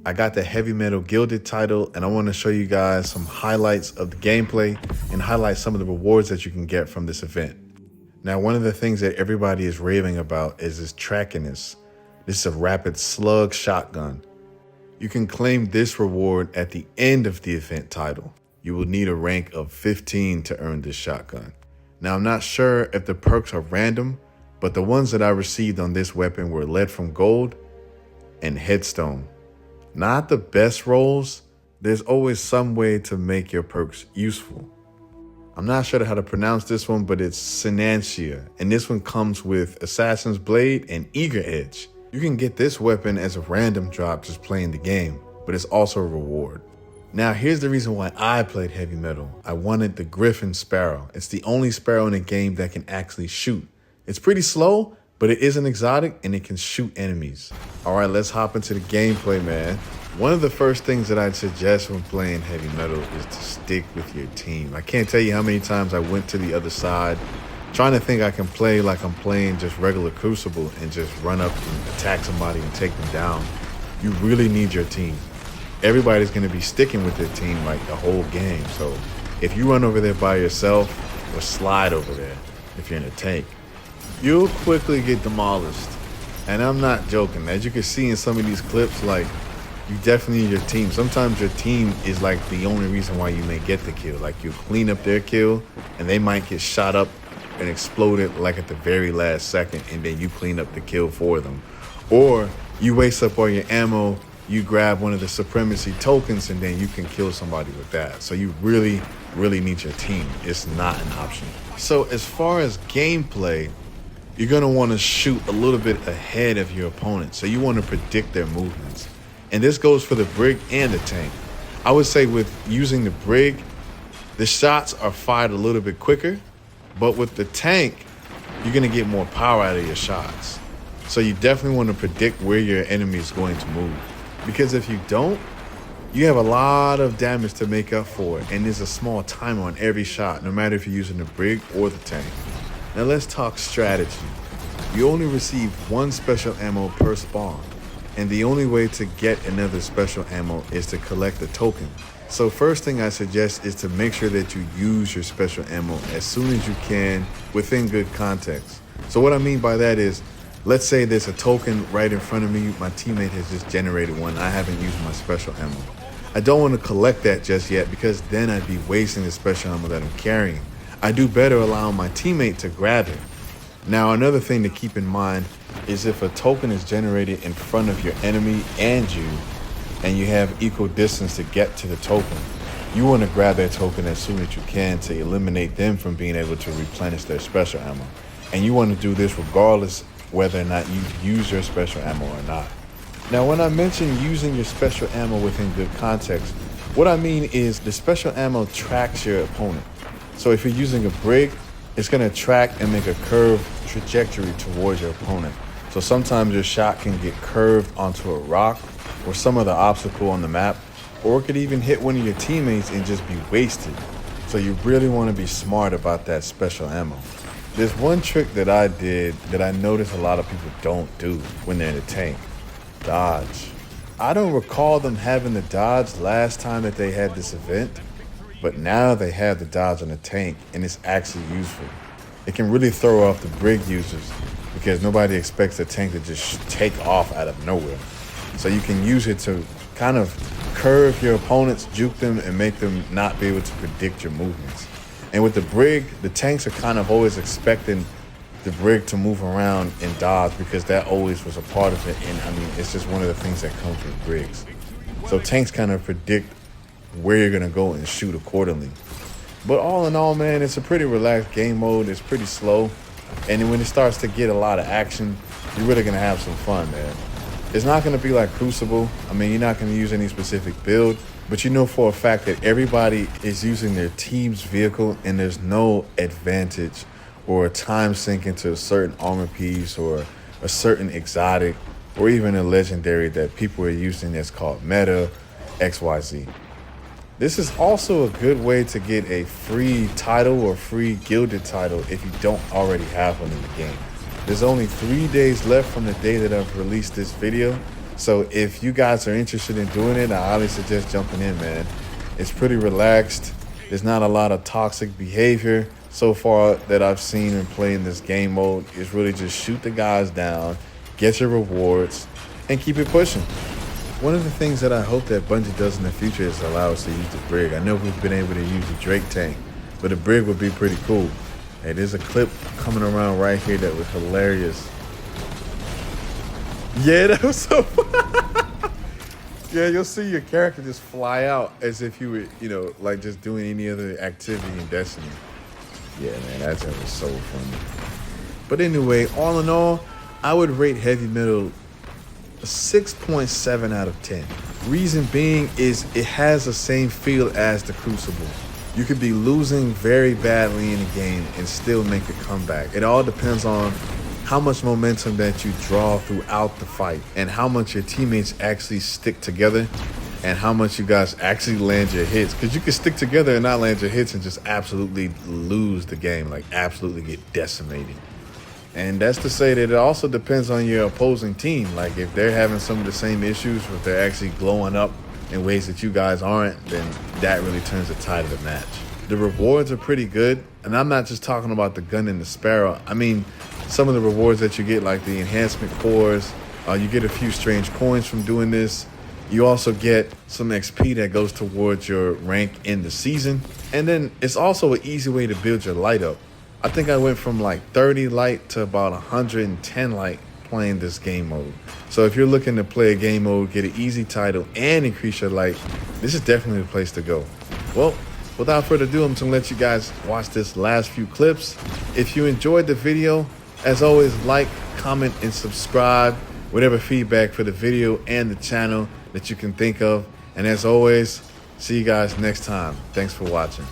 I got the heavy metal gilded title, and I want to show you guys some highlights of the gameplay and highlight some of the rewards that you can get from this event. Now, one of the things that everybody is raving about is this trackiness. This is a rapid slug shotgun. You can claim this reward at the end of the event title. You will need a rank of 15 to earn this shotgun. Now, I'm not sure if the perks are random, but the ones that I received on this weapon were lead from gold and headstone. Not the best rolls. There's always some way to make your perks useful. I'm not sure how to pronounce this one, but it's Synanceia, and this one comes with Assassin's Blade and Eager Edge. You can get this weapon as a random drop just playing the game, but it's also a reward. Now, here's the reason why I played heavy metal. I wanted the Gryphon Sparrow. It's the only Sparrow in the game that can actually shoot. It's pretty slow, but it is an exotic and it can shoot enemies. All right, let's hop into the gameplay, man. One of the first things that I'd suggest when playing heavy metal is to stick with your team. I can't tell you how many times I went to the other side trying to think I can play like I'm playing just regular Crucible and just run up and attack somebody and take them down. You really need your team. Everybody's going to be sticking with their team like the whole game. So if you run over there by yourself or slide over there, if you're in a tank, you'll quickly get demolished. And I'm not joking. As you can see in some of these clips, like, you definitely need your team. Sometimes your team is like the only reason why you may get the kill. Like, you clean up their kill and they might get shot up and exploded like at the very last second, and then you clean up the kill for them. Or you waste up all your ammo, you grab one of the supremacy tokens, and then you can kill somebody with that. So you really need your team. It's not an option. So as far as gameplay, you're going to want to shoot a little bit ahead of your opponent. So you want to predict their movements. And this goes for the brig and the tank. I would say with using the brig, the shots are fired a little bit quicker, but with the tank, you're going to get more power out of your shots. So you definitely want to predict where your enemy is going to move. Because if you don't, you have a lot of damage to make up for it. And there's a small timer on every shot, no matter if you're using the brig or the tank. Now let's talk strategy. You only receive one special ammo per spawn. And the only way to get another special ammo is to collect a token. So first thing I suggest is to make sure that you use your special ammo as soon as you can within good context. So what I mean by that is, let's say there's a token right in front of me. My teammate has just generated one. I haven't used my special ammo. I don't want to collect that just yet because then I'd be wasting the special ammo that I'm carrying. I do better allowing my teammate to grab it. Now, another thing to keep in mind is if a token is generated in front of your enemy and you have equal distance to get to the token, you want to grab that token as soon as you can to eliminate them from being able to replenish their special ammo. And you want to do this regardless whether or not you use your special ammo or not. Now, when I mention using your special ammo within good context, what I mean is the special ammo tracks your opponent. So if you're using a brig, it's going to track and make a curved trajectory towards your opponent. So sometimes your shot can get curved onto a rock or some other obstacle on the map, or it could even hit one of your teammates and just be wasted. So you really want to be smart about that special ammo. There's one trick that I did that I noticed a lot of people don't do when they're in a tank. Dodge. I don't recall them having the dodge last time that they had this event, but now they have the dodge on the tank, and it's actually useful. It can really throw off the brig users because nobody expects a tank to just take off out of nowhere. So you can use it to kind of curve your opponents, juke them, and make them not be able to predict your movements. And with the brig, the tanks are kind of always expecting the brig to move around and dodge because that always was a part of it. And I mean, it's just one of the things that comes with brigs. So tanks kind of predict where you're going to go and shoot accordingly. But all in all, man, it's a pretty relaxed game mode. It's pretty slow. And when it starts to get a lot of action, you're really going to have some fun, man. It's not going to be like Crucible. I mean, you're not going to use any specific build, but you know for a fact that everybody is using their team's vehicle and there's no advantage or a time sink into a certain armor piece or a certain exotic or even a legendary that people are using that's called meta XYZ. This is also a good way to get a free title or free gilded title if you don't already have one in the game. There's only 3 days left from the day that I've released this video, So if you guys are interested in doing it, I highly suggest jumping in, man. It's pretty relaxed. There's not a lot of toxic behavior so far that I've seen in playing this game mode. It's really just shoot the guys down, get your rewards, and keep it pushing. One of the things that I hope that Bungie does in the future is allow us to use the brig. I know we've been able to use the Drake tank, but the brig would be pretty cool. Hey, there's a clip coming around right here that was hilarious. Yeah, that was so fun. Yeah, you'll see your character just fly out as if you were, you know, like just doing any other activity in Destiny. Yeah, man, that was so funny. But anyway, all in all, I would rate Heavy Metal a 6.7 out of 10. Reason being is it has the same feel as the Crucible. You could be losing very badly in a game and still make a comeback. It all depends on how much momentum that you draw throughout the fight and how much your teammates actually stick together and how much you guys actually land your hits. Because you can stick together and not land your hits and just absolutely lose the game, like absolutely get decimated. And that's to say that it also depends on your opposing team. Like if they're having some of the same issues, if they're actually glowing up in ways that you guys aren't, then that really turns the tide of the match. The rewards are pretty good. And I'm not just talking about the gun and the Sparrow. I mean, some of the rewards that you get, like the enhancement cores, you get a few strange coins from doing this. You also get some XP that goes towards your rank in the season. And then it's also an easy way to build your light up. I think I went from like 30 light to about 110 light playing this game mode. So if you're looking to play a game mode, get an easy title, and increase your light, this is definitely the place to go. Well, without further ado, I'm just gonna let you guys watch this last few clips. If you enjoyed the video, as always, like, comment, and subscribe. Whatever feedback for the video and the channel that you can think of. And as always, see you guys next time. Thanks for watching.